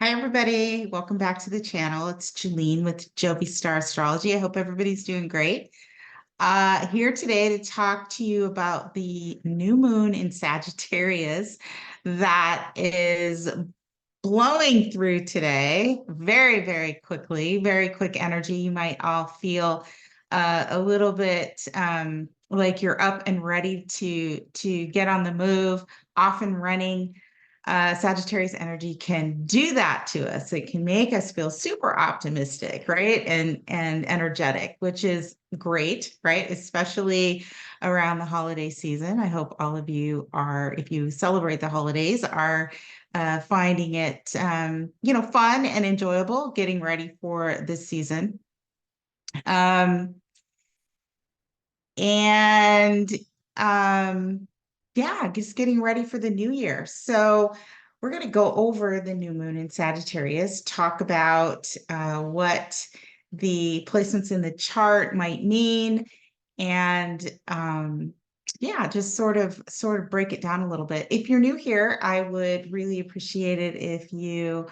Hi, everybody. Welcome back to the channel. It's Jeline with Jovi Star Astrology. I hope everybody's doing great. Here today to talk to you about the new moon in Sagittarius that is blowing through today very, very quickly, very quick energy. You might all feel a little bit like you're up and ready to get on the move, off and running. Sagittarius energy can do that to us. It can make us feel super optimistic, right? And energetic, which is great, right? Especially around the holiday season. I hope all of you are, if you celebrate the holidays, are finding it fun and enjoyable, getting ready for this season. Um, and yeah, just getting ready for the new year. So we're going to go over the new moon in Sagittarius, talk about what the placements in the chart might mean, and yeah, just sort of break it down a little bit. If you're new here, I would really appreciate it if you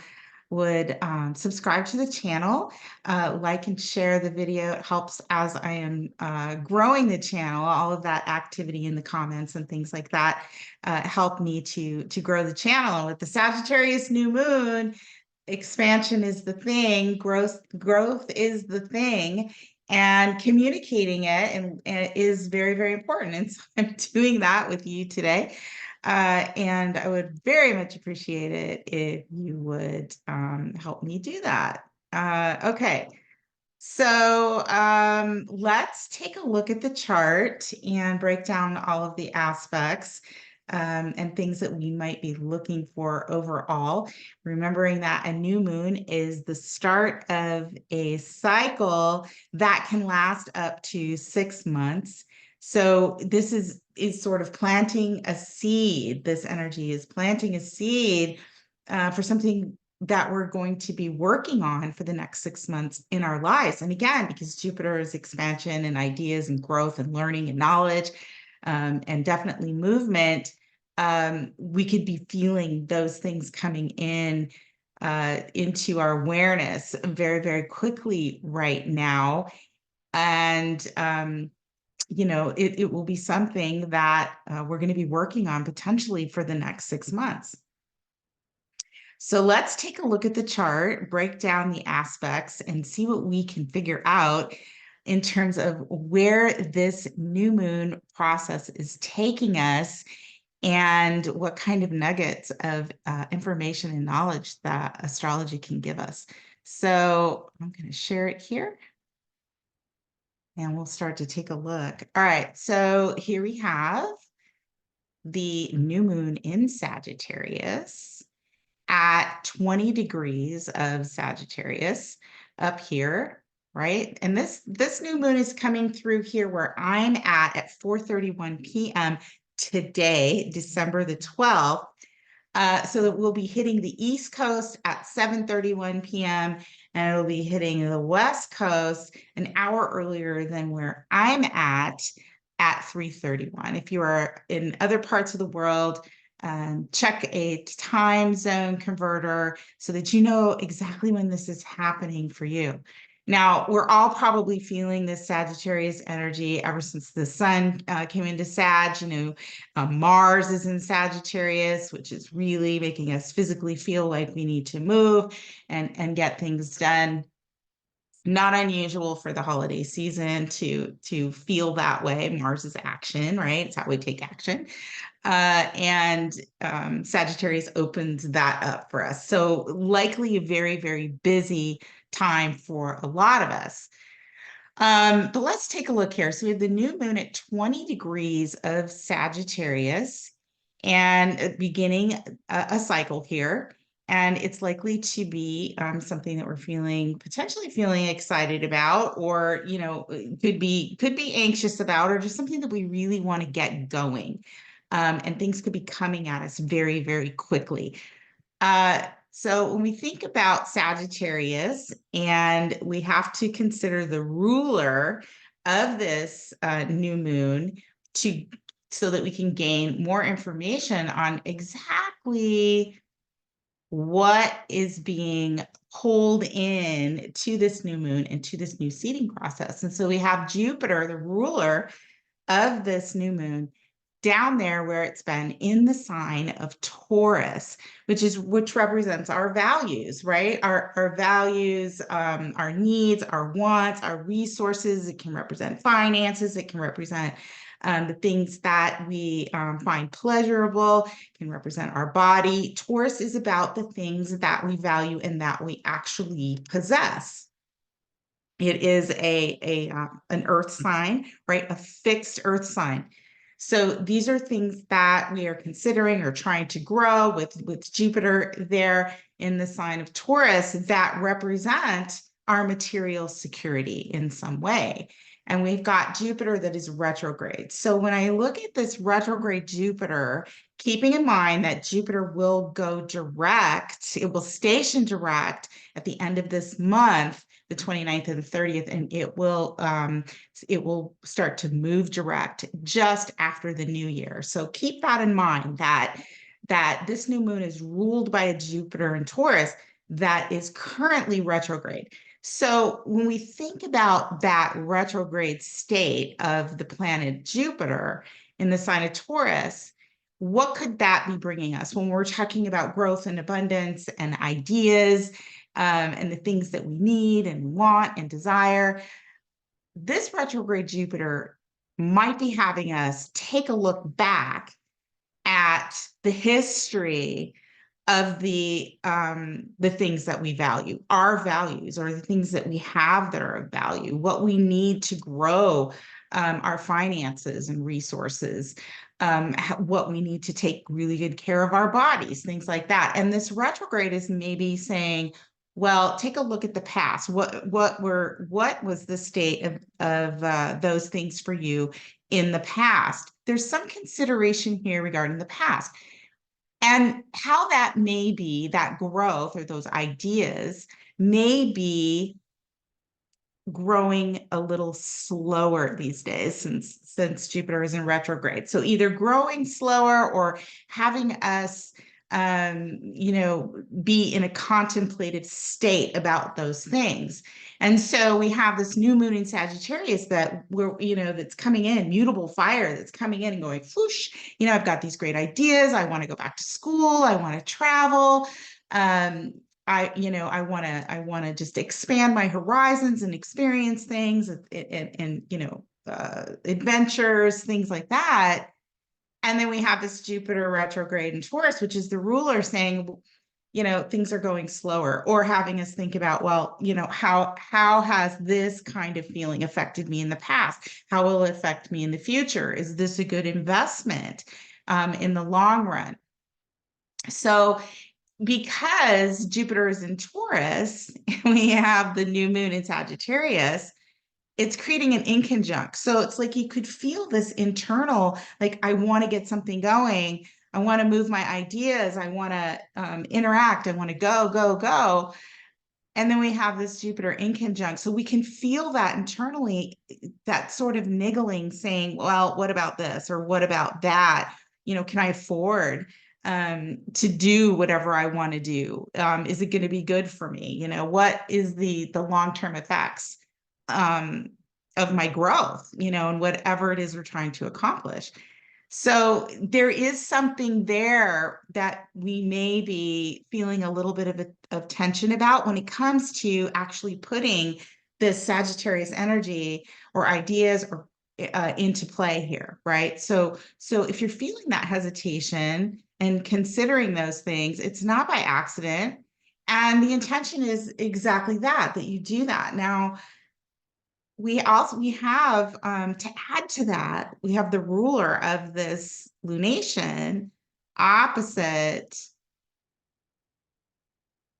would subscribe to the channel, like and share the video. It helps as I am growing the channel. All of that activity in the comments and things like that help me to grow the channel. And with the Sagittarius new moon, expansion is the thing, growth is the thing, and communicating it and is very, very important. And so I'm doing that with you today. And I would very much appreciate it if you would help me do that. Okay, so let's take a look at the chart and break down all of the aspects and things that we might be looking for overall. Remembering that a new moon is the start of a cycle that can last up to 6 months. So this is sort of planting a seed. This energy is planting a seed for something that we're going to be working on for the next 6 months in our lives. And again, because Jupiter is expansion and ideas and growth and learning and knowledge and definitely movement, we could be feeling those things coming in into our awareness very, very quickly right now. And it will be something that we're going to be working on potentially for the next 6 months. So let's take a look at the chart, break down the aspects, and see what we can figure out in terms of where this new moon process is taking us and what kind of nuggets of information and knowledge that astrology can give us. So I'm going to share it here and we'll start to take a look. All right, so here we have the new moon in Sagittarius at 20 degrees of Sagittarius up here, right? And this new moon is coming through here where I'm at 4:31 p.m. today, December the 12th. So that we'll be hitting the East Coast at 7:31 p.m. and it'll be hitting the West Coast an hour earlier than where I'm at 3:31. If you are in other parts of the world, check a time zone converter so that you know exactly when this is happening for you. Now, we're all probably feeling this Sagittarius energy ever since the sun came into Sag. Mars is in Sagittarius, which is really making us physically feel like we need to move and get things done. Not unusual for the holiday season to feel that way. Mars is action, right? It's how we take action. And Sagittarius opens that up for us. So likely a very, very busy time for a lot of us. But let's take a look here. So we have the new moon at 20 degrees of Sagittarius and beginning a cycle here. And it's likely to be something that we're potentially feeling excited about, or could be anxious about, or just something that we really want to get going. And things could be coming at us very, very quickly. So when we think about Sagittarius, and we have to consider the ruler of this new moon so that we can gain more information on exactly what is being pulled in to this new moon and to this new seeding process. And so we have Jupiter, the ruler of this new moon, down there where it's been in the sign of Taurus, which represents our values, right? Our values, our needs, our wants, our resources. It can represent finances. It can represent the things that we find pleasurable. It can represent our body. Taurus is about the things that we value and that we actually possess. It is an earth sign, right? A fixed earth sign. So these are things that we are considering or trying to grow with Jupiter there in the sign of Taurus that represent our material security in some way. And we've got Jupiter that is retrograde. So when I look at this retrograde Jupiter, keeping in mind that Jupiter will go direct, it will station direct at the end of this month, the 29th and the 30th, and it will start to move direct just after the new year. So keep that in mind, that this new moon is ruled by a Jupiter in Taurus that is currently retrograde. So when we think about that retrograde state of the planet Jupiter in the sign of Taurus, what could that be bringing us when we're talking about growth and abundance and ideas and the things that we need and want and desire? This retrograde Jupiter might be having us take a look back at the history of the things that we value, our values, or the things that we have that are of value, what we need to grow our finances and resources, what we need to take really good care of our bodies, things like that. And this retrograde is maybe saying, well, take a look at the past. What was the state of those things for you in the past? There's some consideration here regarding the past. And how that may be, that growth or those ideas may be growing a little slower these days since Jupiter is in retrograde. So either growing slower or having us be in a contemplative state about those things. And so we have this new moon in Sagittarius that's coming in, mutable fire that's coming in and going, whoosh, I've got these great ideas. I want to go back to school. I want to travel. I want to just expand my horizons and experience things and adventures, things like that. And then we have this Jupiter retrograde in Taurus, which is the ruler saying, things are going slower, or having us think about, well, how has this kind of feeling affected me in the past? How will it affect me in the future? Is this a good investment in the long run? So because Jupiter is in Taurus, we have the new moon in Sagittarius, it's creating an inconjunct. So it's like you could feel this internal, like, I want to get something going. I want to move my ideas. I want to interact. I want to go, go, go. And then we have this Jupiter inconjunct. So we can feel that internally, that sort of niggling saying, well, what about this? Or what about that? Can I afford to do whatever I want to do? Is it going to be good for me? What is the long-term effects of my growth, and whatever it is we're trying to accomplish. So there is something there that we may be feeling a little bit of tension about when it comes to actually putting this Sagittarius energy or ideas or into play here, right? So if you're feeling that hesitation and considering those things, it's not by accident. And the intention is exactly that you do that. Now, we have to add to that, we have the ruler of this lunation opposite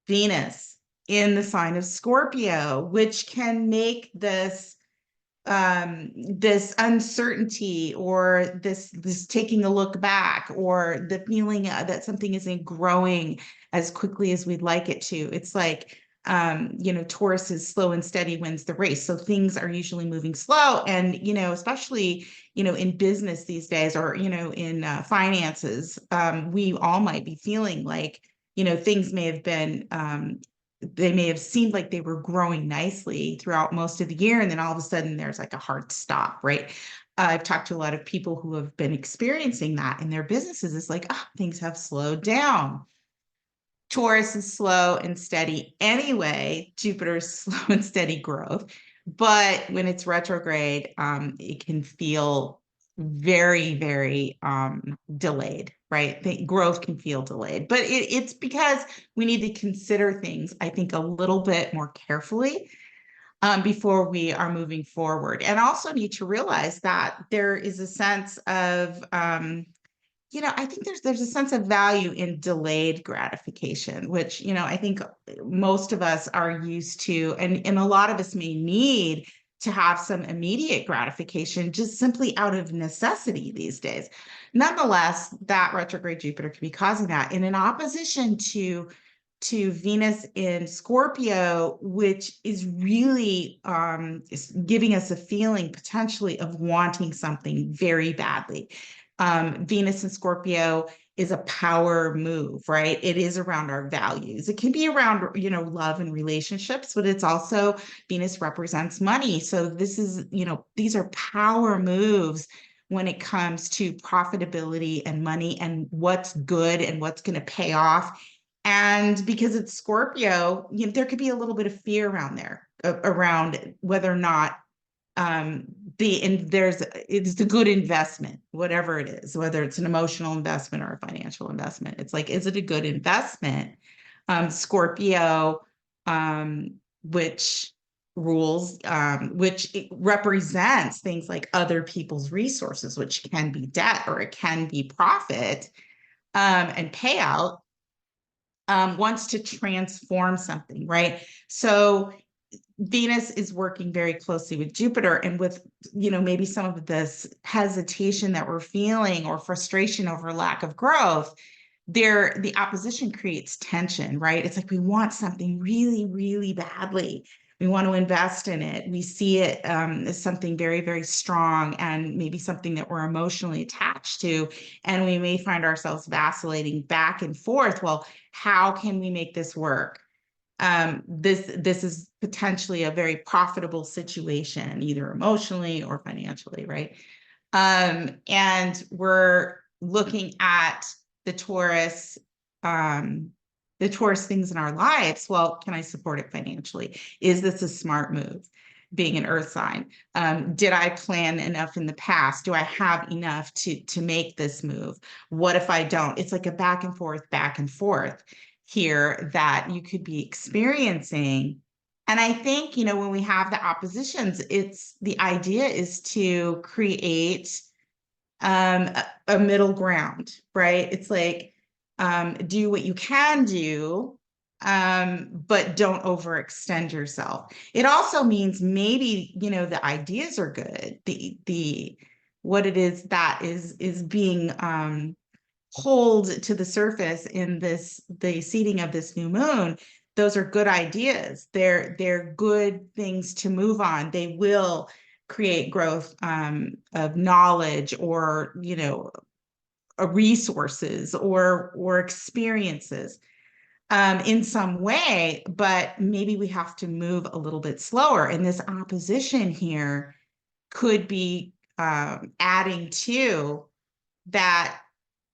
Venus in the sign of Scorpio, which can make this uncertainty or this taking a look back, or the feeling that something isn't growing as quickly as we'd like it to. It's like, Taurus is slow and steady wins the race. So things are usually moving slow. And, especially, in business these days, or, in finances, we all might be feeling like, things may have been, they may have seemed like they were growing nicely throughout most of the year. And then all of a sudden there's like a hard stop, right? I've talked to a lot of people who have been experiencing that in their businesses. It's like, things have slowed down. Taurus is slow and steady anyway. Jupiter's slow and steady growth. But when it's retrograde, it can feel very, very delayed, right? The growth can feel delayed. But it's because we need to consider things, I think, a little bit more carefully before we are moving forward. And also need to realize that there is a sense of I think there's a sense of value in delayed gratification, which, I think most of us are used to, and a lot of us may need to have some immediate gratification just simply out of necessity these days. Nonetheless, that retrograde Jupiter could be causing that. And in opposition to Venus in Scorpio, which is really is giving us a feeling potentially of wanting something very badly. Venus in Scorpio is a power move, right? It is around our values. It can be around, love and relationships, but it's also, Venus represents money. So this is, these are power moves when it comes to profitability and money and what's good and what's going to pay off. And because it's Scorpio, there could be a little bit of fear around there, around whether or not it's the good investment, whatever it is, whether it's an emotional investment or a financial investment. It's like, is it a good investment? Scorpio, which rules, which it represents things like other people's resources, which can be debt or it can be profit and payout, wants to transform something, right? So Venus is working very closely with Jupiter, and with, maybe some of this hesitation that we're feeling or frustration over lack of growth, the opposition creates tension, right? It's like we want something really, really badly. We want to invest in it. We see it as something very, very strong and maybe something that we're emotionally attached to. And we may find ourselves vacillating back and forth. Well, how can we make this work? This is potentially a very profitable situation, either emotionally or financially, right? And we're looking at the Taurus things in our lives. Well, can I support it financially? Is this a smart move? Being an earth sign, did I plan enough in the past? Do I have enough to make this move? What if I don't? It's like a back and forth here that you could be experiencing. And I think, when we have the oppositions, the idea is to create a middle ground, right? It's like, do what you can do, but don't overextend yourself. It also means maybe, the ideas are good. What it is that is being pulled to the surface in the seeding of this new moon, those are good ideas. They're good things to move on. They will create growth of knowledge or, resources or experiences in some way, but maybe we have to move a little bit slower. And this opposition here could be adding to that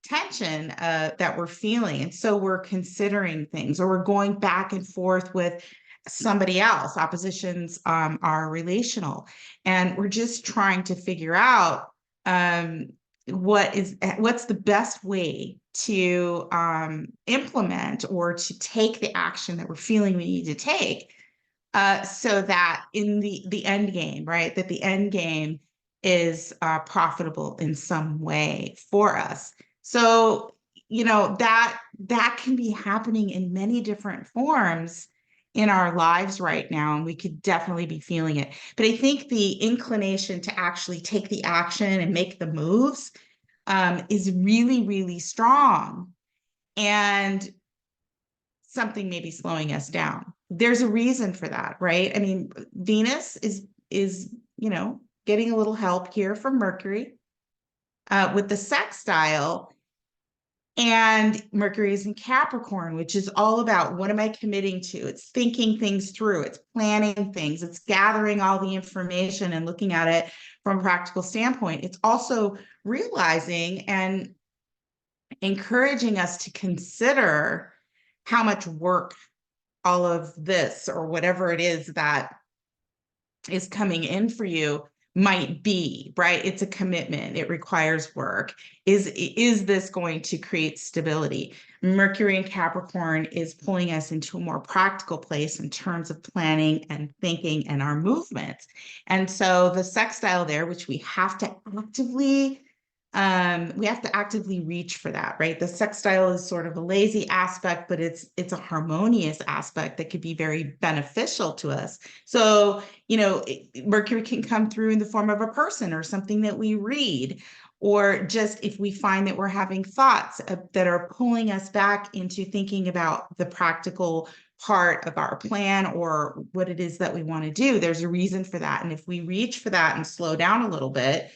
tension that we're feeling. And so we're considering things, or we're going back and forth with somebody else. Oppositions are relational, and we're just trying to figure out what's the best way to implement or to take the action that we're feeling we need to take, so that in the end game, right, that the end game is profitable in some way for us. So, that can be happening in many different forms in our lives right now, and we could definitely be feeling it. But I think the inclination to actually take the action and make the moves is really, really strong, and something may be slowing us down. There's a reason for that, right? I mean, Venus is getting a little help here from Mercury with the sextile. And Mercury is in Capricorn, which is all about what am I committing to? It's thinking things through, it's planning things, it's gathering all the information and looking at it from a practical standpoint. It's also realizing and encouraging us to consider how much work all of this or whatever it is that is coming in for you might be, right? It's a commitment. It requires work. Is this going to create stability? Mercury in Capricorn is pulling us into a more practical place in terms of planning and thinking and our movements. And so the sextile there, which we have to actively reach for that, right? The sextile is sort of a lazy aspect, but it's a harmonious aspect that could be very beneficial to us. So, Mercury can come through in the form of a person or something that we read, or just if we find that we're having thoughts that are pulling us back into thinking about the practical part of our plan or what it is that we want to do, there's a reason for that. And if we reach for that and slow down a little bit,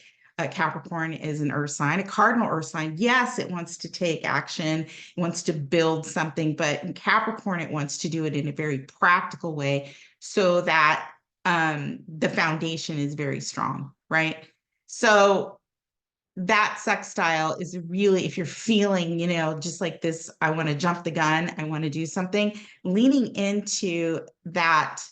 Capricorn is an earth sign, a cardinal earth sign. Yes, it wants to take action, it wants to build something, but in Capricorn, it wants to do it in a very practical way so that the foundation is very strong, right? So that sextile is really, if you're feeling, just like this, I want to jump the gun, I want to do something, leaning into that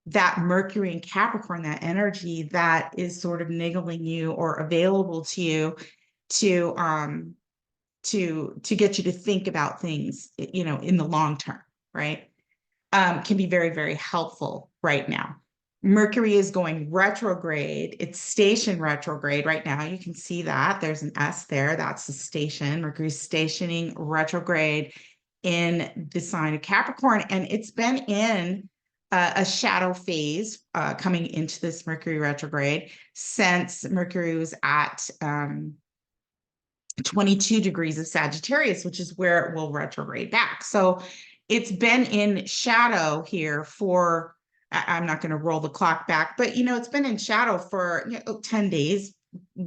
that Mercury in Capricorn, that energy that is sort of niggling you or available to you to get you to think about things, in the long term, right? Can be very, very helpful right now. Mercury is going retrograde. It's station retrograde right now. You can see that there's an S there. That's the station. Mercury's stationing retrograde in the sign of Capricorn, and it's been in a shadow phase coming into this Mercury retrograde since Mercury was at 22 degrees of Sagittarius, which is where it will retrograde back. So it's been in shadow here for, I'm not going to roll the clock back, but it's been in shadow for 10 days,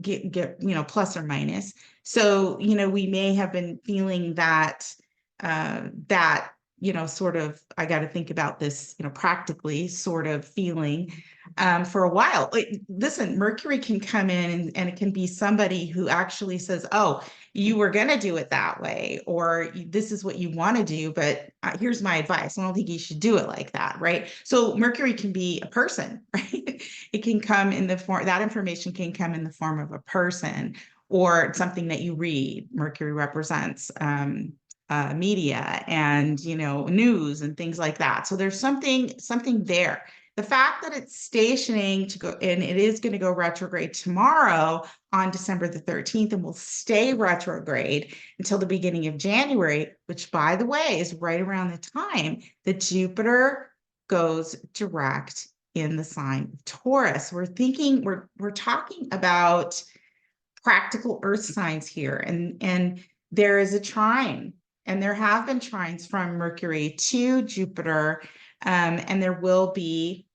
get plus or minus. So we may have been feeling that sort of, I got to think about this, practically sort of feeling for a while. Listen, Mercury can come in and it can be somebody who actually says, oh, you were going to do it that way, or this is what you want to do, but here's my advice. I don't think you should do it like that, right? So Mercury can be a person, right? It can come in the form, that information can come in the form of a person or something that you read. Mercury represents media and news and things like that. So there's something there. The fact that it's stationing to go, and it is going to go retrograde tomorrow on December the 13th, and will stay retrograde until the beginning of January, which, by the way, is right around the time that Jupiter goes direct in the sign of Taurus. We're talking about practical earth signs here, and there is a trine. And there have been trines from Mercury to Jupiter, and there will be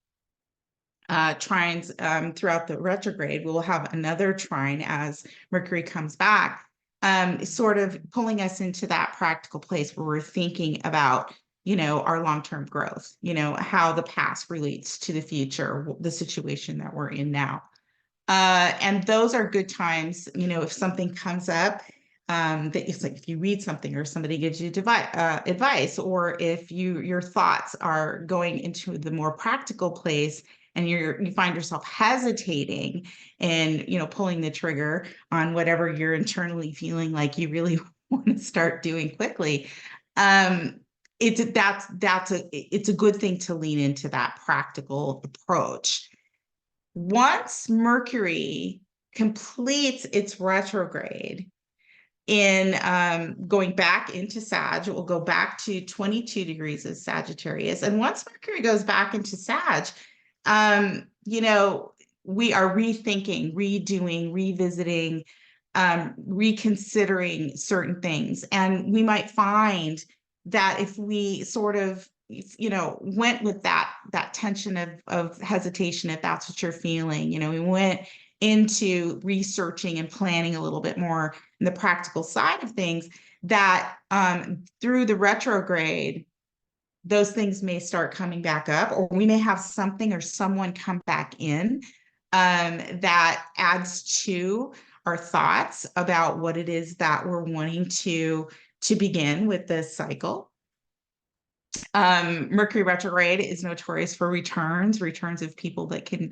trines throughout the retrograde. We'll have another trine as Mercury comes back, sort of pulling us into that practical place where we're thinking about, our long-term growth, how the past relates to the future, the situation that we're in now. And those are good times, if something comes up, that it's like if you read something or somebody gives you advice, or if your thoughts are going into the more practical place and you find yourself hesitating and pulling the trigger on whatever you're internally feeling like you really want to start doing quickly, it's a good thing to lean into that practical approach. Once Mercury completes its retrograde in going back into Sag, it will go back to 22 degrees of Sagittarius. And once Mercury goes back into Sag, we are rethinking, redoing, revisiting, reconsidering certain things. And we might find that if we sort of went with that tension of hesitation, if that's what you're feeling, we went into researching and planning a little bit more in the practical side of things, that through the retrograde, those things may start coming back up, or we may have something or someone come back in that adds to our thoughts about what it is that we're wanting to begin with this cycle. Mercury retrograde is notorious for returns of people that can,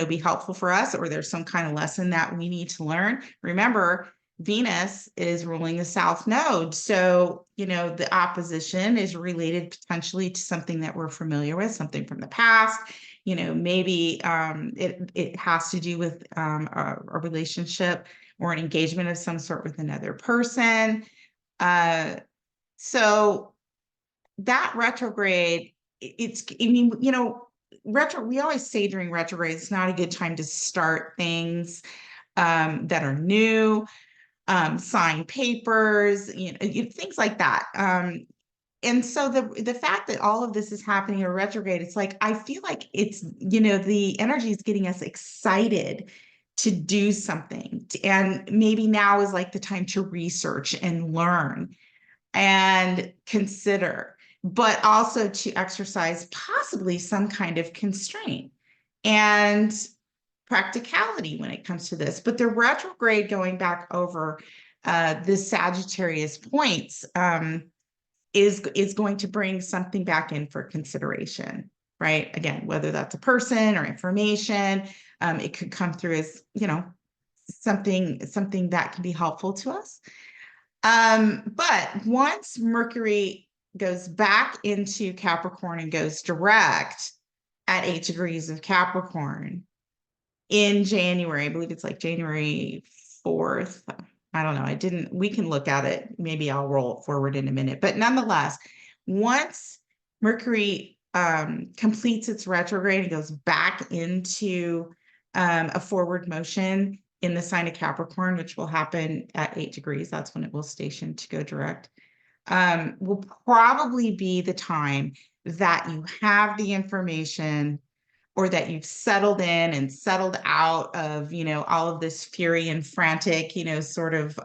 be helpful for us, or there's some kind of lesson that we need to learn. Remember, Venus is ruling the South Node. So, the opposition is related potentially to something that we're familiar with, something from the past. Maybe it has to do with a relationship or an engagement of some sort with another person. So that retrograde, we always say during retrograde, it's not a good time to start things that are new, sign papers, things like that. And so the fact that all of this is happening in retrograde, it's like, I feel like it's, the energy is getting us excited to do something. And maybe now is like the time to research and learn and consider, but also to exercise possibly some kind of constraint and practicality when it comes to this. But the retrograde, going back over the Sagittarius points, is going to bring something back in for consideration, right? Again, whether that's a person or information, it could come through as, something that can be helpful to us. But once Mercury goes back into Capricorn and goes direct at 8 degrees of Capricorn in January, I believe it's like January 4th. I don't know. We can look at it. Maybe I'll roll it forward in a minute. But nonetheless, once Mercury completes its retrograde and goes back into a forward motion in the sign of Capricorn, which will happen at 8 degrees, that's when it will station to go direct, will probably be the time that you have the information, or that you've settled in and settled out of, all of this fury and frantic, sort of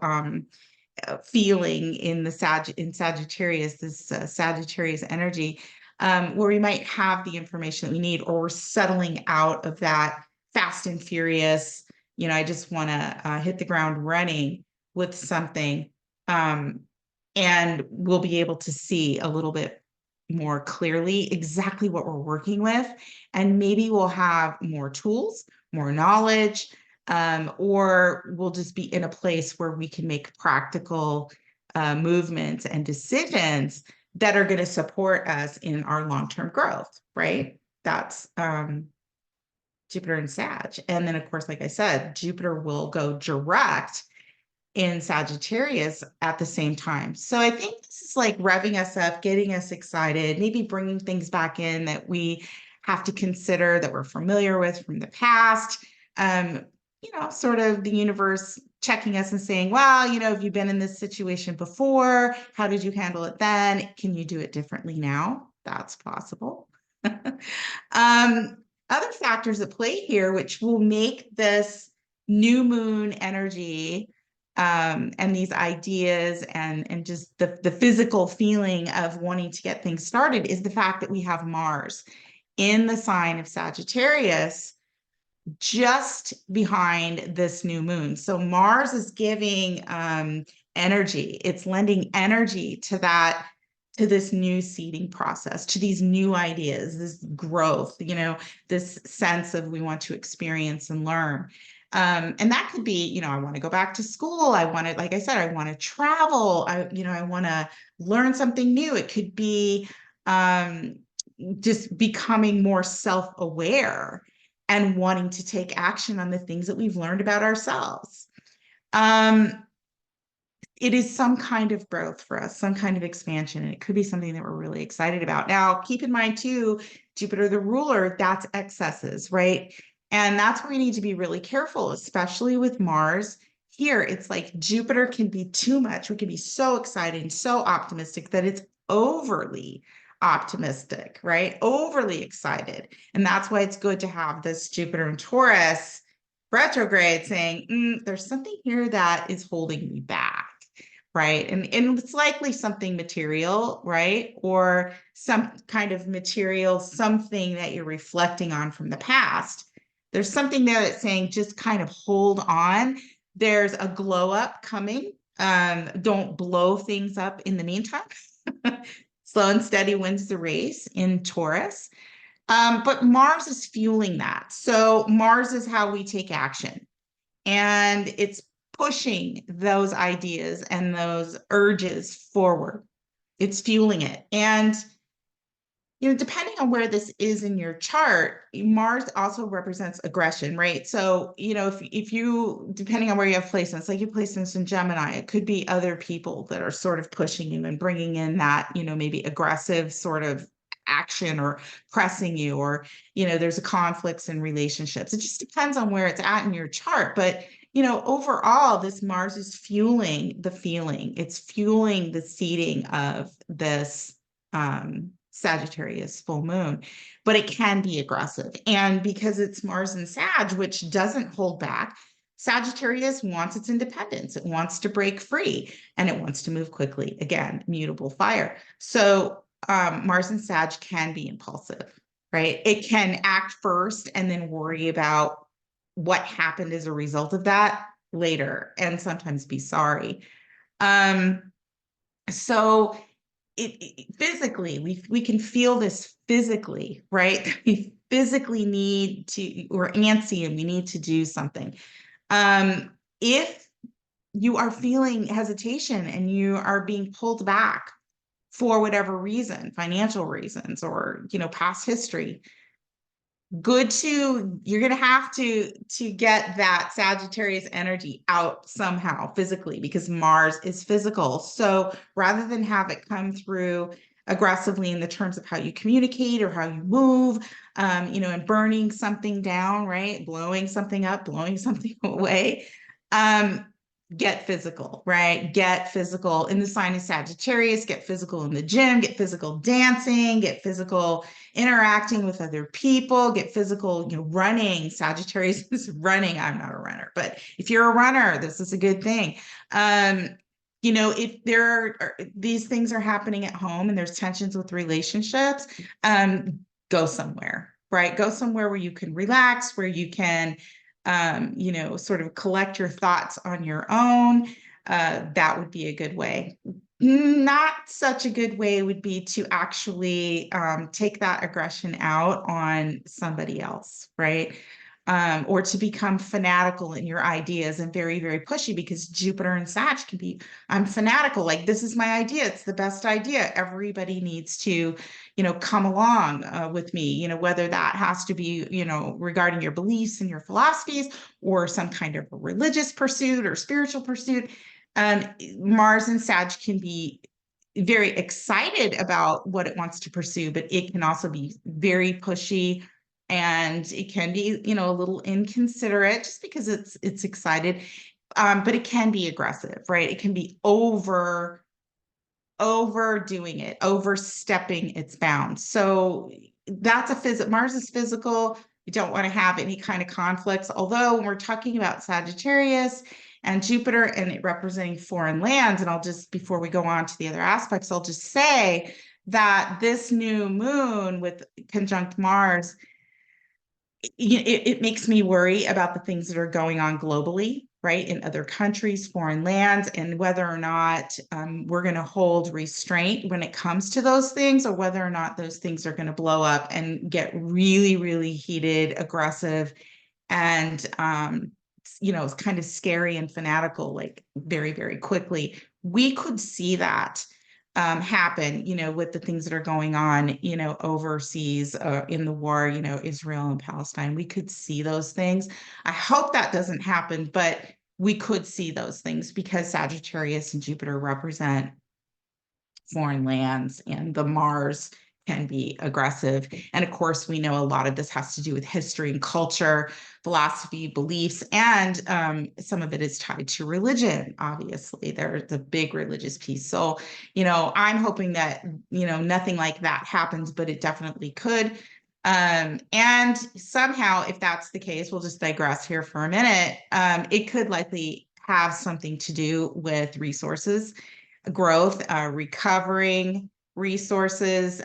feeling in Sagittarius, this Sagittarius energy, where we might have the information that we need, or we're settling out of that fast and furious, I just want to hit the ground running with something. And we'll be able to see a little bit more clearly exactly what we're working with. And maybe we'll have more tools, more knowledge, or we'll just be in a place where we can make practical movements and decisions that are going to support us in our long-term growth, right? That's Jupiter and Sag. And then, of course, like I said, Jupiter will go direct in Sagittarius at the same time. So I think this is like revving us up, getting us excited, maybe bringing things back in that we have to consider, that we're familiar with from the past. Sort of the universe checking us and saying, well, have you been in this situation before? How did you handle it then? Can you do it differently now? That's possible. Other factors at play here, which will make this new moon energy and these ideas and just the physical feeling of wanting to get things started, is the fact that we have Mars in the sign of Sagittarius just behind this new moon. So Mars is giving energy. It's lending energy to this new seeding process, to these new ideas, this growth, this sense of we want to experience and learn. And that could be, I want to go back to school. I want to, like I said, I want to travel. I want to learn something new. It could be just becoming more self-aware and wanting to take action on the things that we've learned about ourselves. It is some kind of growth for us, some kind of expansion, and it could be something that we're really excited about. Now, keep in mind too, Jupiter, the ruler, that's excesses, right? And that's where we need to be really careful, especially with Mars. Here, it's like Jupiter can be too much. We can be so excited and so optimistic that it's overly optimistic, right? Overly excited. And that's why it's good to have this Jupiter in Taurus retrograde saying, there's something here that is holding me back, right? And it's likely something material, right? Or some kind of material, something that you're reflecting on from the past. There's something there that's saying, just kind of hold on. There's a glow up coming. Don't blow things up in the meantime. Slow and steady wins the race in Taurus. But Mars is fueling that. So Mars is how we take action. And it's pushing those ideas and those urges forward. It's fueling it. And depending on where this is in your chart, Mars also represents aggression, right? So, if you, depending on where you have placements, like you placements in Gemini, it could be other people that are sort of pushing you and bringing in that, maybe aggressive sort of action or pressing you, or, there's a conflicts in relationships. It just depends on where it's at in your chart. But, overall, this Mars is fueling the feeling. It's fueling the seeding of this, Sagittarius full moon, but it can be aggressive. And because it's Mars and Sag, which doesn't hold back, Sagittarius wants its independence. It wants to break free and it wants to move quickly. Again, mutable fire. So Mars and Sag can be impulsive, right? It can act first and then worry about what happened as a result of that later, and sometimes be sorry. So physically, we can feel this physically, right? We physically need to, we're antsy and we need to do something. If you are feeling hesitation and you are being pulled back for whatever reason, financial reasons, or past history, you're going to have to get that Sagittarius energy out somehow physically, because Mars is physical. So rather than have it come through aggressively in the terms of how you communicate or how you move, and burning something down, right? Blowing something up, blowing something away, get physical, right? Get physical in the sign of Sagittarius, get physical in the gym, get physical dancing, get physical interacting with other people, get physical, running. Sagittarius is running. I'm not a runner, but if you're a runner, this is a good thing. If these things are happening at home and there's tensions with relationships, go somewhere, right? Go somewhere where you can relax, where you can sort of collect your thoughts on your own. That would be a good way. Not such a good way would be to actually take that aggression out on somebody else, right? Or to become fanatical in your ideas and very, very pushy, because Jupiter and Sag can be, I'm fanatical, like this is my idea, it's the best idea. Everybody needs to, come along with me, whether that has to be, regarding your beliefs and your philosophies, or some kind of religious pursuit or spiritual pursuit. Mars and Sag can be very excited about what it wants to pursue, but it can also be very pushy, and it can be, a little inconsiderate just because it's excited. But it can be aggressive, right? It can be overdoing it, overstepping its bounds. So that's Mars is physical. You don't want to have any kind of conflicts. Although when we're talking about Sagittarius and Jupiter and it representing foreign lands, and before we go on to the other aspects, I'll just say that this new moon with conjunct Mars, it makes me worry about the things that are going on globally, right, in other countries, foreign lands, and whether or not we're going to hold restraint when it comes to those things, or whether or not those things are going to blow up and get really, really heated, aggressive, and it's kind of scary and fanatical, like very, very quickly. We could see that happen, with the things that are going on, overseas in the war, Israel and Palestine. We could see those things. I hope that doesn't happen, but we could see those things because Sagittarius and Jupiter represent foreign lands, and the Mars can be aggressive. And of course, we know a lot of this has to do with history and culture, philosophy, beliefs, and some of it is tied to religion. Obviously, there's a big religious piece. So, I'm hoping that, nothing like that happens, but it definitely could. And somehow, if that's the case, we'll just digress here for a minute. It could likely have something to do with resources, growth, recovering resources.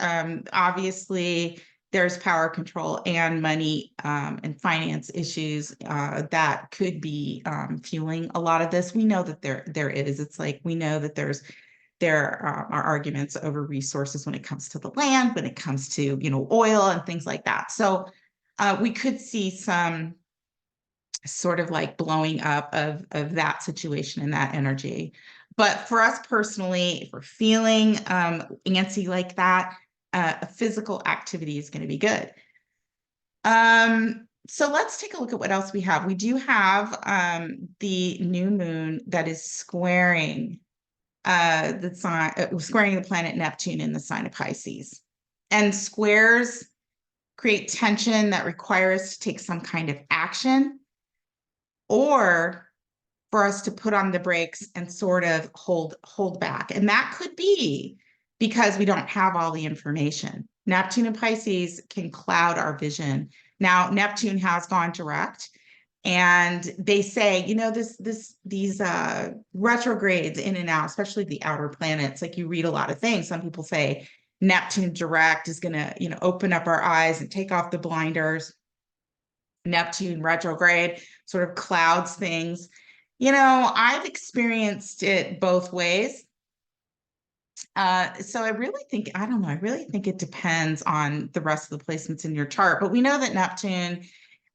Obviously, there's power control and money and finance issues that could be fueling a lot of this. We know that there is. It's like we know that there are arguments over resources when it comes to the land, when it comes to oil and things like that. So we could see some sort of like blowing up of that situation and that energy. But for us personally, if we're feeling antsy like that, a physical activity is going to be good. So let's take a look at what else we have. We do have the new moon that is squaring the sign, squaring the planet Neptune in the sign of Pisces. And squares create tension that require us to take some kind of action, or for us to put on the brakes and sort of hold back. And that could be because we don't have all the information. Neptune and Pisces can cloud our vision. Now, Neptune has gone direct, and they say, these retrogrades in and out, especially the outer planets, like you read a lot of things. Some people say Neptune direct is going to, open up our eyes and take off the blinders. Neptune retrograde sort of clouds things. I've experienced it both ways. So I really think, I don't know, I really think it depends on the rest of the placements in your chart. But we know that Neptune,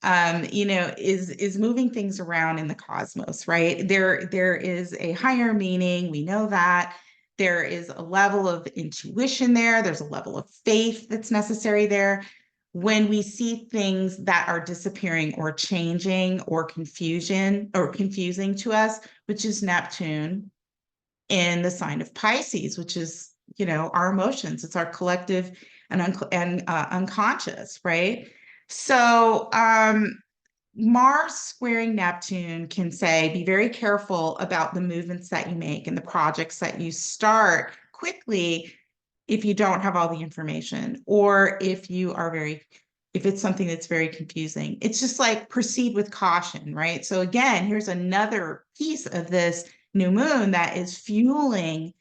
is moving things around in the cosmos, right? There is a higher meaning. We know that. There is a level of intuition there. There's a level of faith that's necessary there. When we see things that are disappearing or changing or confusing to us, which is Neptune in the sign of Pisces, which is, our emotions. It's our collective and unconscious, right? So Mars squaring Neptune can say, be very careful about the movements that you make and the projects that you start quickly if you don't have all the information, or if it's something that's very confusing. It's just like proceed with caution, right? So again, here's another piece of this new moon that is fueling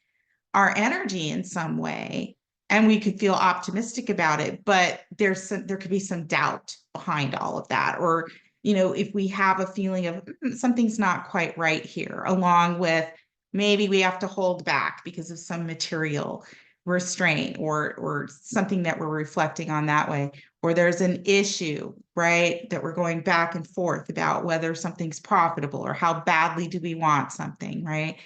our energy in some way, and we could feel optimistic about it, but there could be some doubt behind all of that. Or if we have a feeling of something's not quite right here, along with maybe we have to hold back because of some material restraint or something that we're reflecting on that way, or there's an issue, right, that we're going back and forth about whether something's profitable or how badly do we want something, right?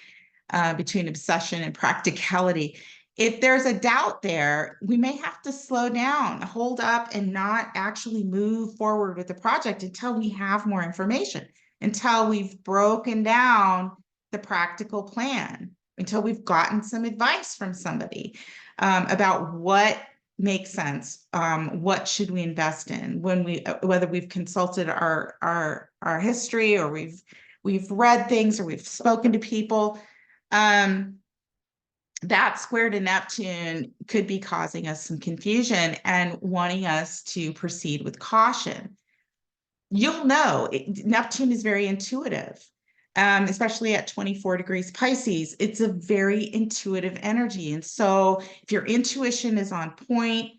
Between obsession and practicality. If there's a doubt there, we may have to slow down, hold up, and not actually move forward with the project until we have more information, until we've broken down the practical plan, until we've gotten some advice from somebody about what makes sense, what should we invest in, whether we've consulted our history, or we've read things, or we've spoken to people. That square to Neptune could be causing us some confusion and wanting us to proceed with caution. You'll know Neptune is very intuitive, especially at 24 degrees Pisces. It's a very intuitive energy. And so if your intuition is on point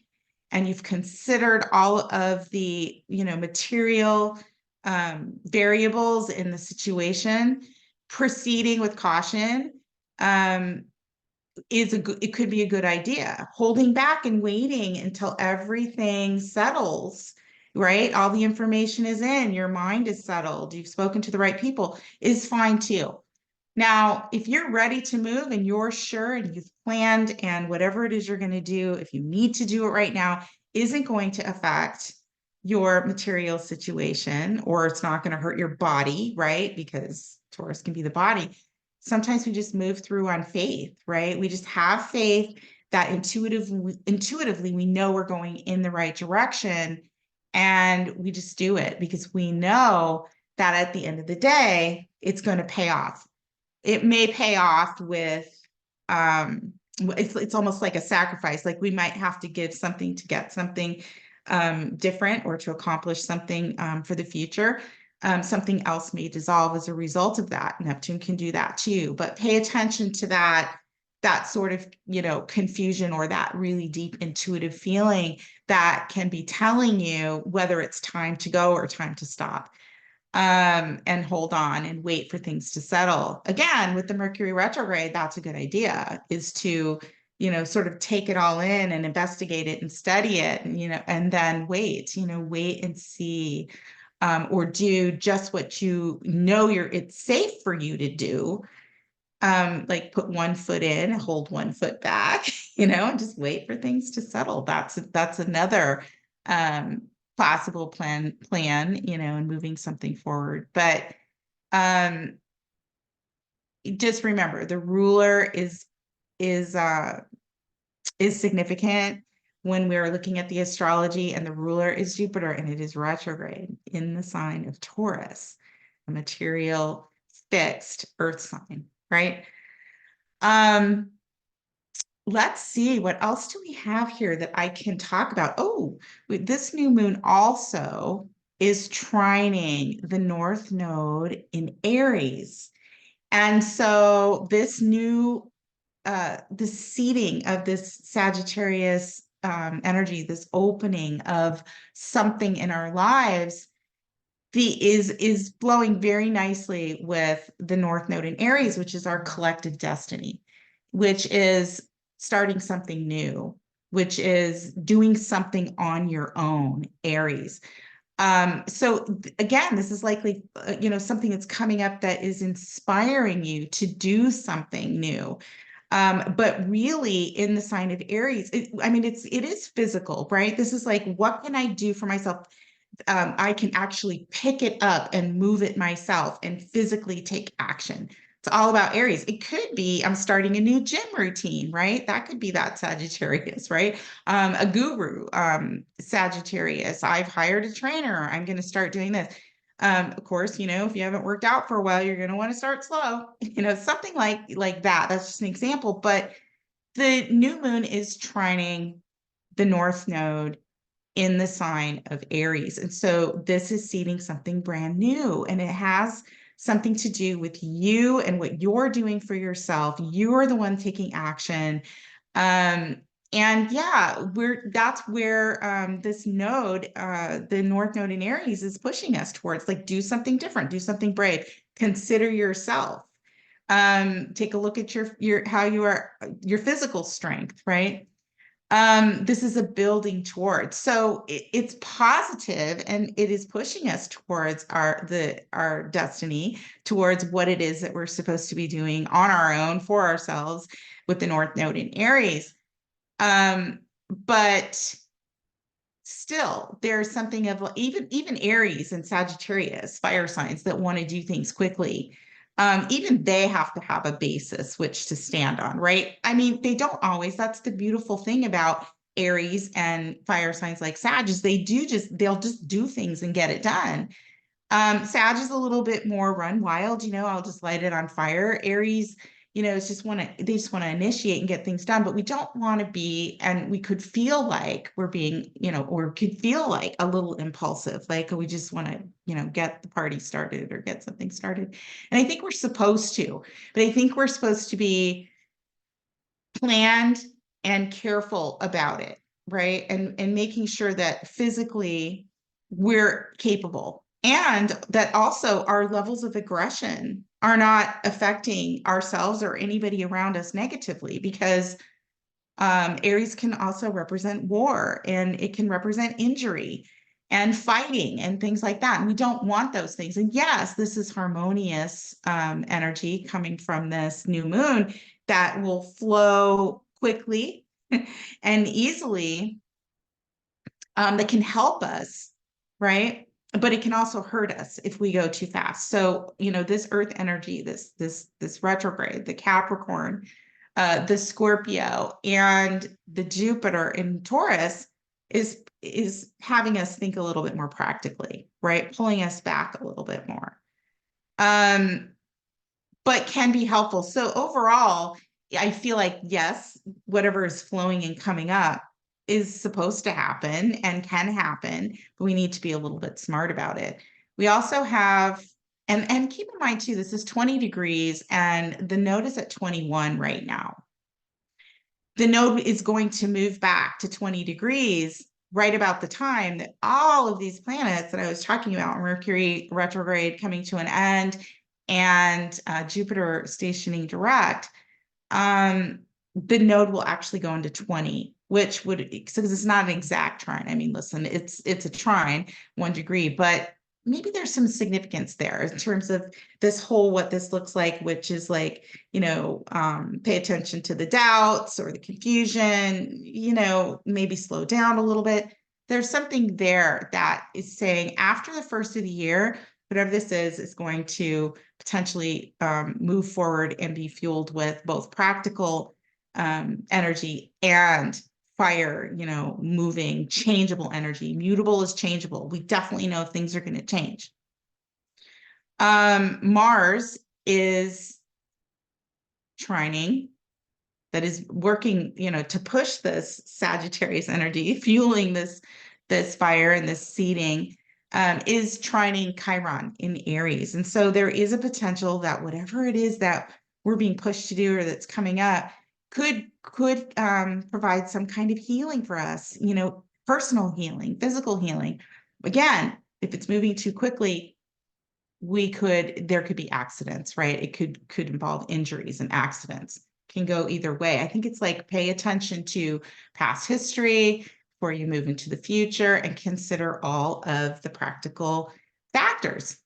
and you've considered all of the, material variables in the situation, proceeding with caution it could be a good idea. Holding back and waiting until everything settles, right? All the information is in, your mind is settled, you've spoken to the right people, is fine too. Now, if you're ready to move and you're sure and you've planned, and whatever it is you're going to do, if you need to do it right now, isn't going to affect your material situation, or it's not going to hurt your body, right? Because Taurus can be the body. Sometimes we just move through on faith, right? We just have faith that intuitively we know we're going in the right direction, and we just do it because we know that at the end of the day, it's going to pay off. It may pay off with, it's almost like a sacrifice. Like we might have to give something to get something. different or to accomplish something for the future. Something else may dissolve as a result of that. Neptune can do that too, but pay attention to that sort of, confusion or that really deep intuitive feeling that can be telling you whether it's time to go or time to stop. And hold on and wait for things to settle. Again, with the Mercury retrograde, that's a good idea, is to, sort of take it all in and investigate it and study it, and then wait and see, or do just what it's safe for you to do. Like put one foot in, hold one foot back, and just wait for things to settle. That's another possible plan, and moving something forward. But just remember, the ruler is significant when we're looking at the astrology, and the ruler is Jupiter, and it is retrograde in the sign of Taurus, a material fixed earth sign, right? Let's see, what else do we have here that I can talk about? Oh, this new moon also is trining the North Node in Aries. And so this the seeding of this Sagittarius energy, this opening of something in our lives, is blowing very nicely with the North Node in Aries, which is our collective destiny, which is starting something new, which is doing something on your own, Aries. So again, this is likely, something that's coming up that is inspiring you to do something new. But really in the sign of Aries, it is physical, right? This is like, what can I do for myself? I can actually pick it up and move it myself and physically take action. It's all about Aries. It could be I'm starting a new gym routine, right? That could be that Sagittarius, right? A guru, Sagittarius. I've hired a trainer. I'm going to start doing this. Of course, if you haven't worked out for a while, you're going to want to start slow, something like that. That's just an example. But the new moon is trining the North Node in the sign of Aries. And so this is seeding something brand new, and it has something to do with you and what you're doing for yourself. You're the one taking action. And yeah, that's where this node, the North Node in Aries, is pushing us towards, like, do something different, do something brave, consider yourself. Take a look at your physical strength, right? This is a building towards. So it's positive, and it is pushing us towards our destiny, towards what it is that we're supposed to be doing on our own for ourselves with the North Node in Aries. But still, there's something of, even Aries and Sagittarius, fire signs that want to do things quickly. Even they have to have a basis which to stand on, right? They don't always. That's the beautiful thing about Aries and fire signs like Sag, is they'll just do things and get it done. Sag is a little bit more run wild, I'll just light it on fire. Aries, it's they just want to initiate and get things done, but we don't want to be, and we could feel like we're being, or could feel like a little impulsive, like we just want to, get the party started or get something started. And I think we're supposed to, but I think we're supposed to be planned and careful about it, right? And making sure that physically we're capable, and that also our levels of aggression are not affecting ourselves or anybody around us negatively, because Aries can also represent war, and it can represent injury and fighting and things like that. And we don't want those things. And yes, this is harmonious energy coming from this new moon that will flow quickly and easily, that can help us, right? But it can also hurt us if we go too fast. So, this earth energy, this retrograde, the Capricorn, the Scorpio, and the Jupiter in Taurus is having us think a little bit more practically, right? Pulling us back a little bit more. But can be helpful. So overall, I feel like, yes, whatever is flowing and coming up is supposed to happen and can happen, but we need to be a little bit smart about it. We also have, and keep in mind too, this is 20 degrees and the node is at 21 right now. The node is going to move back to 20 degrees right about the time that all of these planets that I was talking about, Mercury retrograde coming to an end and Jupiter stationing direct, the node will actually go into 20, which would, because it's not an exact trine. I mean, listen, it's a trine, 1 degree, but maybe there's some significance there in terms of this whole, what this looks like, which is like, pay attention to the doubts or the confusion, maybe slow down a little bit. There's something there that is saying after the first of the year, whatever this is going to potentially move forward and be fueled with both practical energy and fire, moving, changeable energy. Mutable is changeable. We definitely know things are going to change. Mars is trining, that is working, to push this Sagittarius energy, fueling this fire and this seeding, is trining Chiron in Aries. And so there is a potential that whatever it is that we're being pushed to do or that's coming up could provide some kind of healing for us, personal healing, physical healing. Again, if it's moving too quickly, there could be accidents, right? It could involve injuries and accidents. Can go either way. I think it's like pay attention to past history before you move into the future and consider all of the practical factors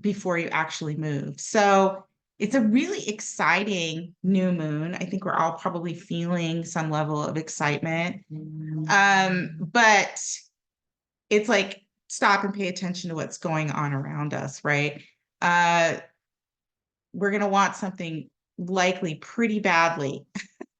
before you actually move. So it's a really exciting new moon. I think we're all probably feeling some level of excitement. But it's like stop and pay attention to what's going on around us, right? We're going to want something likely pretty badly.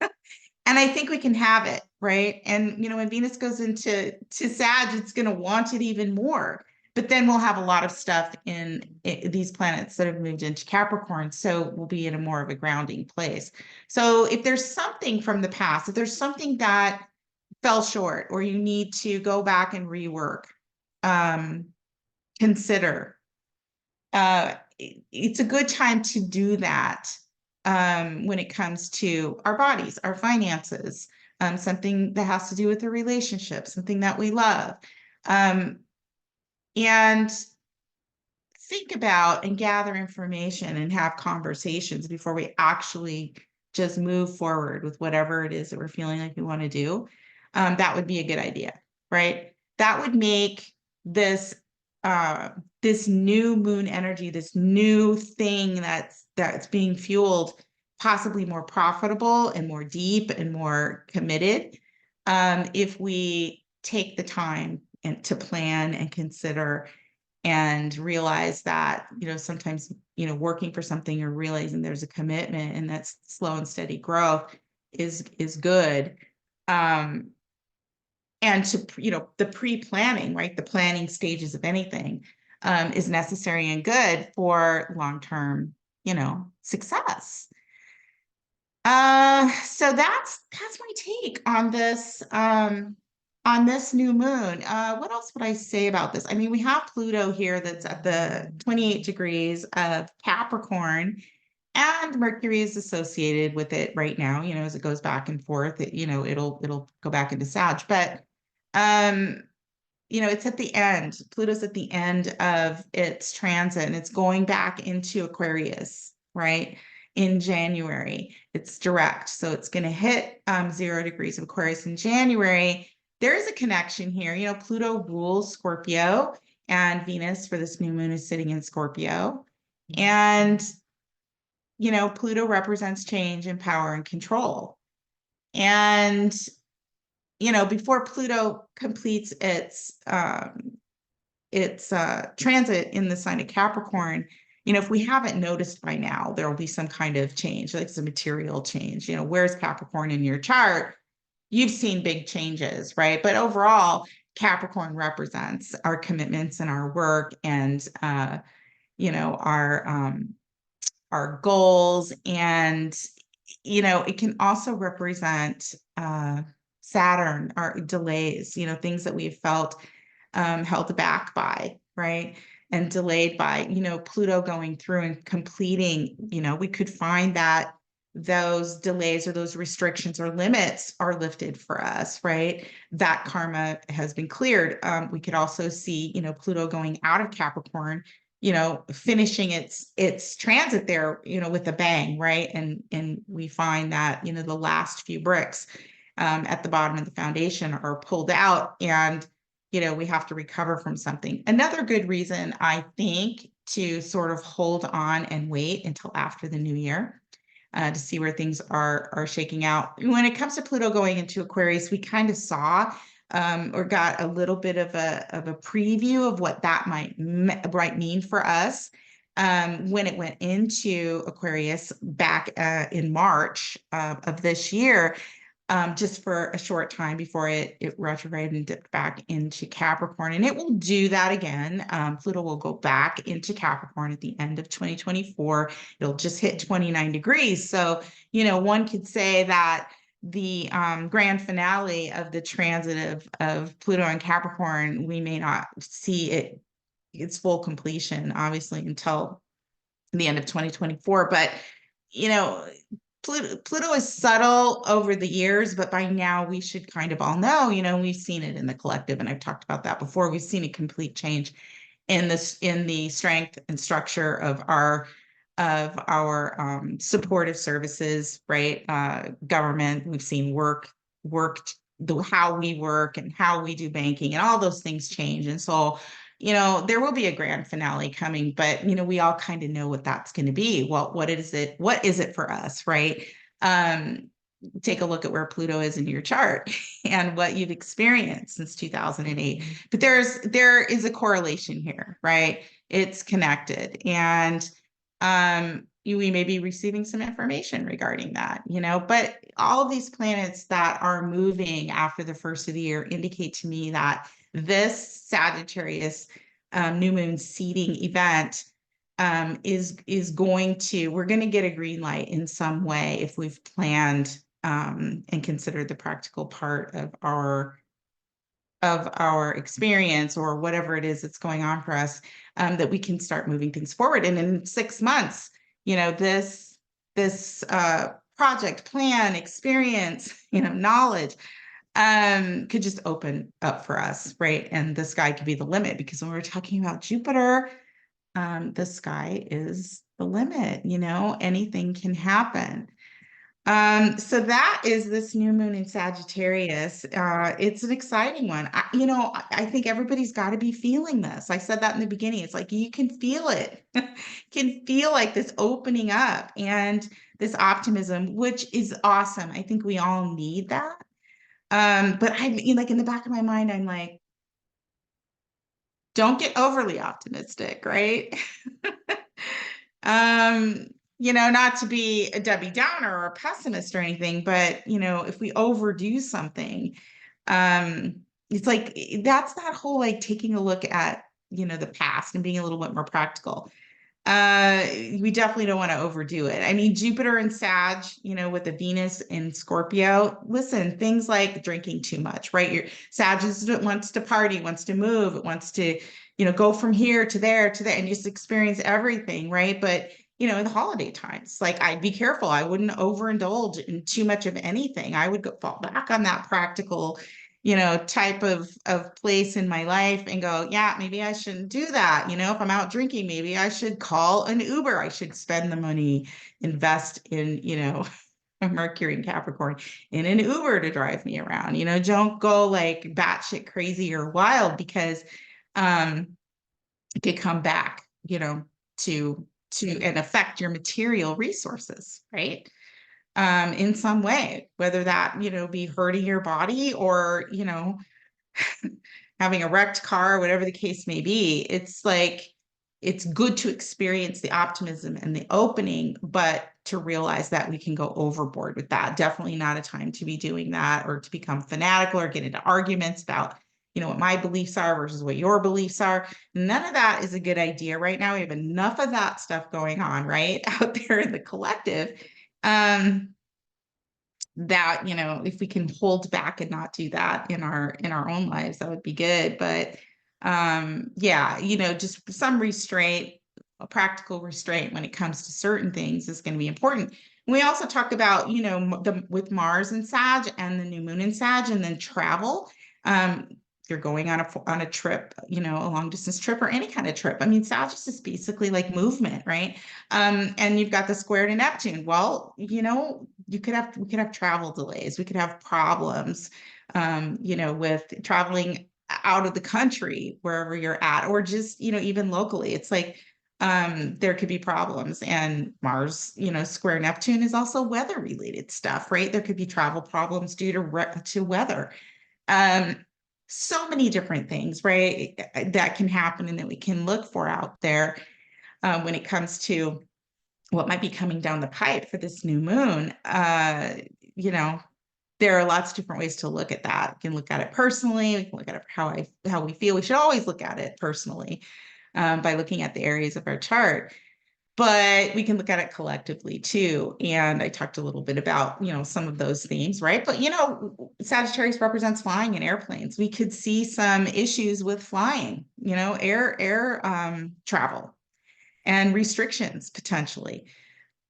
And I think we can have it, right? And, when Venus goes into Sag, it's going to want it even more. But then we'll have a lot of stuff in these planets that have moved into Capricorn. So we'll be in a more of a grounding place. So if there's something from the past, if there's something that fell short or you need to go back and rework, consider, it's a good time to do that when it comes to our bodies, our finances, something that has to do with the relationship, something that we love. And think about and gather information and have conversations before we actually just move forward with whatever it is that we're feeling like we want to do. That would be a good idea, right? That would make this new moon energy, this new thing that's being fueled, possibly more profitable and more deep and more committed, if we take the time to plan and consider and realize that, sometimes, working for something or realizing there's a commitment and that's slow and steady growth is good. And to, the pre-planning, right? The planning stages of anything is necessary and good for long-term, success. So that's my take on this new moon. What else would I say about this? I mean, we have Pluto here that's at the 28 degrees of Capricorn, and Mercury is associated with it right now, as it goes back and forth, it'll go back into Sag. But it's at the end. Pluto's at the end of its transit and it's going back into Aquarius, right? In January. It's direct. So it's going to hit 0 degrees of Aquarius in January. There is a connection here. Pluto rules Scorpio and Venus for this new moon is sitting in Scorpio. And, Pluto represents change and power and control. And before Pluto completes its transit in the sign of Capricorn, if we haven't noticed by now, there will be some kind of change, like some material change. Where's Capricorn in your chart? You've seen big changes, right? But overall, Capricorn represents our commitments and our work and, our goals. And, it can also represent Saturn are delays, things that we've felt held back by, right? And delayed by, Pluto going through and completing, we could find that those delays or those restrictions or limits are lifted for us, right? That karma has been cleared. We could also see, Pluto going out of Capricorn, finishing its transit there, with a bang, right? And we find that, the last few bricks at the bottom of the foundation are pulled out, and we have to recover from something. Another good reason, I think, to sort of hold on and wait until after the new year to see where things are shaking out. When it comes to Pluto going into Aquarius, we kind of saw or got a little bit of a preview of what that might mean for us when it went into Aquarius back in March of this year. Just for a short time before it retrograded and dipped back into Capricorn. And it will do that again. Pluto will go back into Capricorn at the end of 2024. It'll just hit 29 degrees. So, one could say that the grand finale of the transit of Pluto and Capricorn, we may not see its full completion, obviously, until the end of 2024. But, Pluto is subtle over the years, but by now we should kind of all know, we've seen it in the collective, and I've talked about that before. We've seen a complete change in the strength and structure of our supportive services, right? Government. We've seen how we work and how we do banking, and all those things change. And so, there will be a grand finale coming, but, we all kind of know what that's going to be. Well, what is it for us, right? Take a look at where Pluto is in your chart and what you've experienced since 2008. But there is a correlation here, right? It's connected. And we may be receiving some information regarding that, but all of these planets that are moving after the first of the year indicate to me that this Sagittarius new moon seeding event is we're going to get a green light in some way if we've planned and considered the practical part of our experience or whatever it is that's going on for us, that we can start moving things forward. And in 6 months, this project, plan, experience, knowledge could just open up for us, right? And the sky could be the limit, because when we're talking about Jupiter, the sky is the limit, anything can happen. So that is this new moon in Sagittarius. It's an exciting one. I think everybody's got to be feeling this. I said that in the beginning. It's like you can feel it. You can feel like this opening up and this optimism, which is awesome. I think we all need that. But I like in the back of my mind, I'm like, don't get overly optimistic, right? Not to be a Debbie Downer or a pessimist or anything, but if we overdo something, it's like that's that whole like taking a look at the past and being a little bit more practical. We definitely don't want to overdo it. I mean, Jupiter and Sag, with the Venus in Scorpio, listen, things like drinking too much, right? Your Sag wants to party, wants to move, it wants to, go from here to there, and just experience everything, right? But, in the holiday times, like I'd be careful. I wouldn't overindulge in too much of anything. I would fall back on that practical type of place in my life and go, yeah, maybe I shouldn't do that. If I'm out drinking, maybe I should call an Uber. I should spend the money, invest in, a Mercury and Capricorn in an Uber to drive me around. Don't go like batshit crazy or wild, because it could come back, to and affect your material resources, right? In some way, whether that, be hurting your body or, having a wrecked car, whatever the case may be. It's like, it's good to experience the optimism and the opening, but to realize that we can go overboard with that. Definitely not a time to be doing that or to become fanatical or get into arguments about, what my beliefs are versus what your beliefs are. None of that is a good idea right now. We have enough of that stuff going on, right? Out there in the collective. that, you know, if we can hold back and not do that in our own lives, that would be good. But yeah, you know, just some restraint, a practical restraint when it comes to certain things is going to be important. We also talk about, you know, with Mars and Sag and the new moon in Sag, and then travel. If you're going on a trip, you know, a long distance trip or any kind of trip. I mean, Sag is basically like movement, right? And you've got the square to Neptune. Well, you know, we could have travel delays. We could have problems, you know, with traveling out of the country, wherever you're at, or just, you know, even locally. It's like there could be problems. And Mars, you know, square Neptune is also weather related stuff, right? There could be travel problems due to weather. Um, so many different things, right, that can happen and that we can look for out there when it comes to what might be coming down the pipe for this new moon. You know, there are lots of different ways to look at that. We can look at it personally. We can look at it how we feel. We should always look at it personally by looking at the areas of our chart, but we can look at it collectively too. And I talked a little bit about, you know, some of those themes, right? But, you know, Sagittarius represents flying in airplanes. We could see some issues with flying, you know, air travel and restrictions potentially,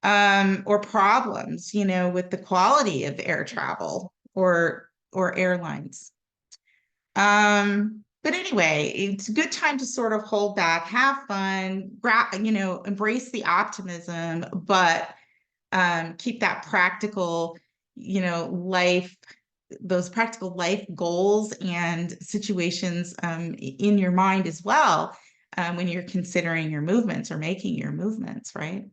or problems, you know, with the quality of air travel or airlines. But anyway, it's a good time to sort of hold back, have fun, you know, embrace the optimism, but keep that practical, you know, those practical life goals and situations in your mind as well when you're considering your movements or making your movements, right?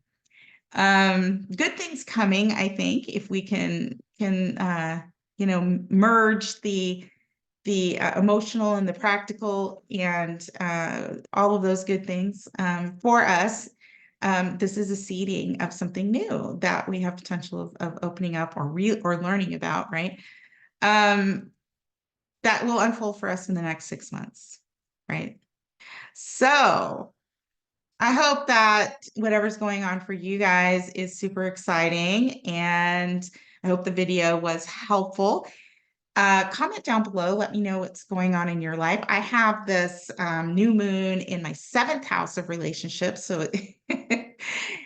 Good things coming, I think, if we can you know, merge the emotional and the practical and all of those good things for us. This is a seeding of something new that we have potential of opening up or learning about, right? That will unfold for us in the next 6 months, right? So I hope that whatever's going on for you guys is super exciting, and I hope the video was helpful. Comment down below. Let me know what's going on in your life. I have this new moon in my 7th house of relationships. So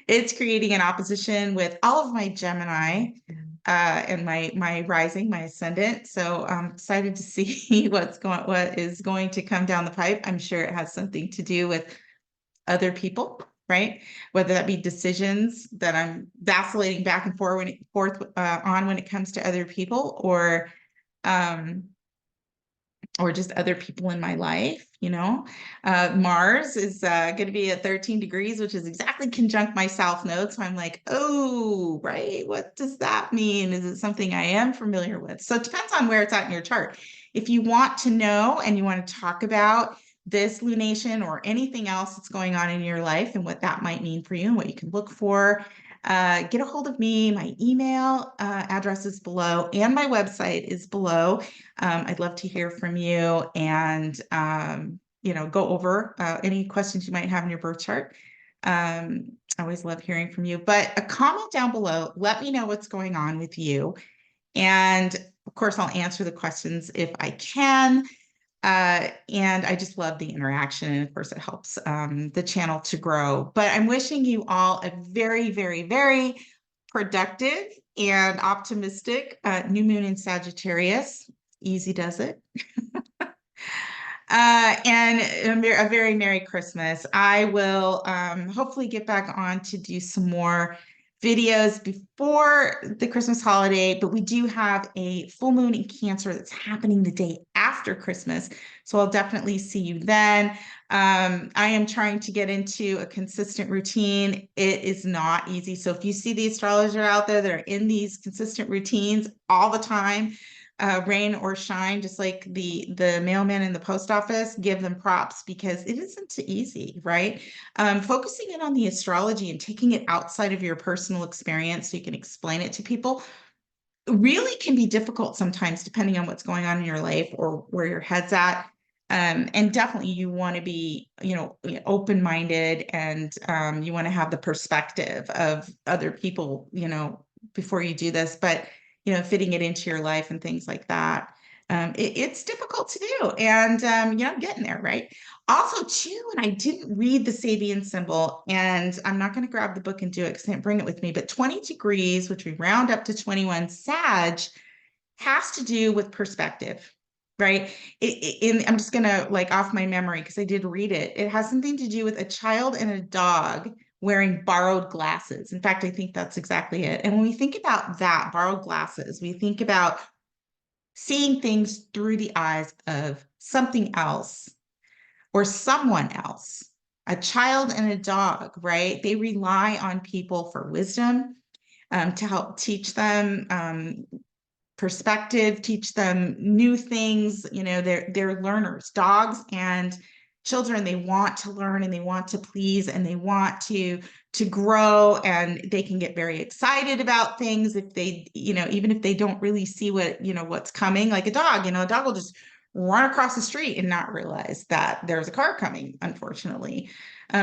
it's creating an opposition with all of my Gemini and my rising, my ascendant. So I'm excited to see what is going to come down the pipe. I'm sure it has something to do with other people, right? Whether that be decisions that I'm vacillating back and forth on when it comes to other people, or just other people in my life, you know. Mars is going to be at 13 degrees, which is exactly conjunct my South Node. So I'm like, oh, right. What does that mean? Is it something I am familiar with? So it depends on where it's at in your chart. If you want to know and you want to talk about this lunation or anything else that's going on in your life and what that might mean for you and what you can look for, get a hold of me. My email address is below and my website is below. I'd love to hear from you and, you know, go over any questions you might have in your birth chart. I always love hearing from you, but a comment down below. Let me know what's going on with you. And of course, I'll answer the questions if I can. And I just love the interaction. And of course, it helps the channel to grow. But I'm wishing you all a very, very, very productive and optimistic new moon in Sagittarius. Easy does it. And a very Merry Christmas. I will hopefully get back on to do some more videos before the Christmas holiday, but we do have a full moon in Cancer that's happening the day after Christmas. So I'll definitely see you then. I am trying to get into a consistent routine. It is not easy. So if you see the astrologer out there that are in these consistent routines all the time, rain or shine, just like the mailman in the post office, give them props because it isn't easy, right? Focusing in on the astrology and taking it outside of your personal experience so you can explain it to people really can be difficult sometimes, depending on what's going on in your life or where your head's at. And definitely you want to be, you know, open-minded, and you want to have the perspective of other people, you know, before you do this. But fitting it into your life and things like that. It's difficult to do. And, I'm getting there, right? Also, too, and I didn't read the Sabian symbol, and I'm not going to grab the book and do it because I didn't bring it with me, but 20 degrees, which we round up to 21 Sag, has to do with perspective, right? I'm just going to like off my memory because I did read it. It has something to do with a child and a dog wearing borrowed glasses. In fact, I think that's exactly it. And when we think about that, borrowed glasses, we think about seeing things through the eyes of something else or someone else. A child and a dog, right? They rely on people for wisdom, to help teach them perspective, teach them new things. They're learners. Dogs and children, they want to learn and they want to please and they want to grow, and they can get very excited about things if they, even if they don't really see what's coming. Like a dog will just run across the street and not realize that there's a car coming, unfortunately.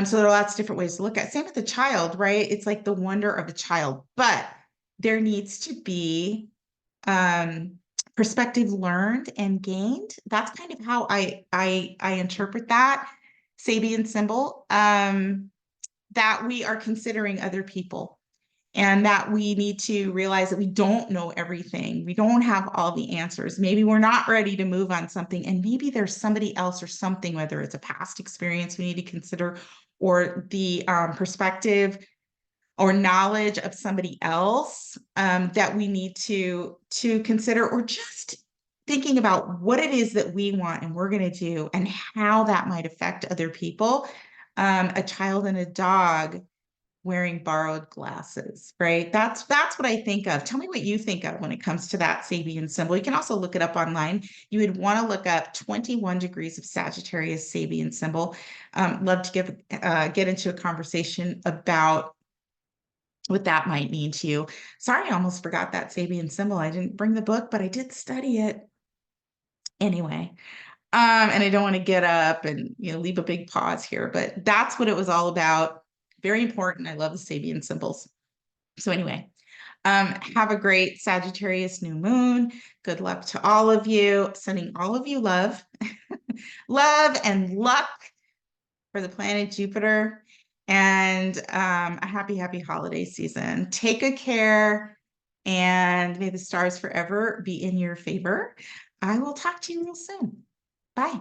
So there are lots of different ways to look at it. Same with the child, right? It's like the wonder of a child, but there needs to be perspective learned and gained. That's kind of how I interpret that Sabian symbol, that we are considering other people, and that we need to realize that we don't know everything. We don't have all the answers. Maybe we're not ready to move on something, and maybe there's somebody else or something, whether it's a past experience we need to consider, or the perspective or knowledge of somebody else, that we need to consider, or just thinking about what it is that we want and we're going to do and how that might affect other people. A child and a dog wearing borrowed glasses, right? That's what I think of. Tell me what you think of when it comes to that Sabian symbol. You can also look it up online. You would want to look up 21 degrees of Sagittarius Sabian symbol. Love to get into a conversation about what that might mean to you. Sorry, I almost forgot that Sabian symbol. I didn't bring the book, but I did study it anyway. And I don't want to get up and leave a big pause here, but that's what it was all about. Very important. I love the Sabian symbols. So anyway, have a great Sagittarius new moon. Good luck to all of you. Sending all of you love, love and luck for the planet Jupiter, and a happy holiday season. Take good care, and may the stars forever be in your favor. I will talk to you real soon. Bye.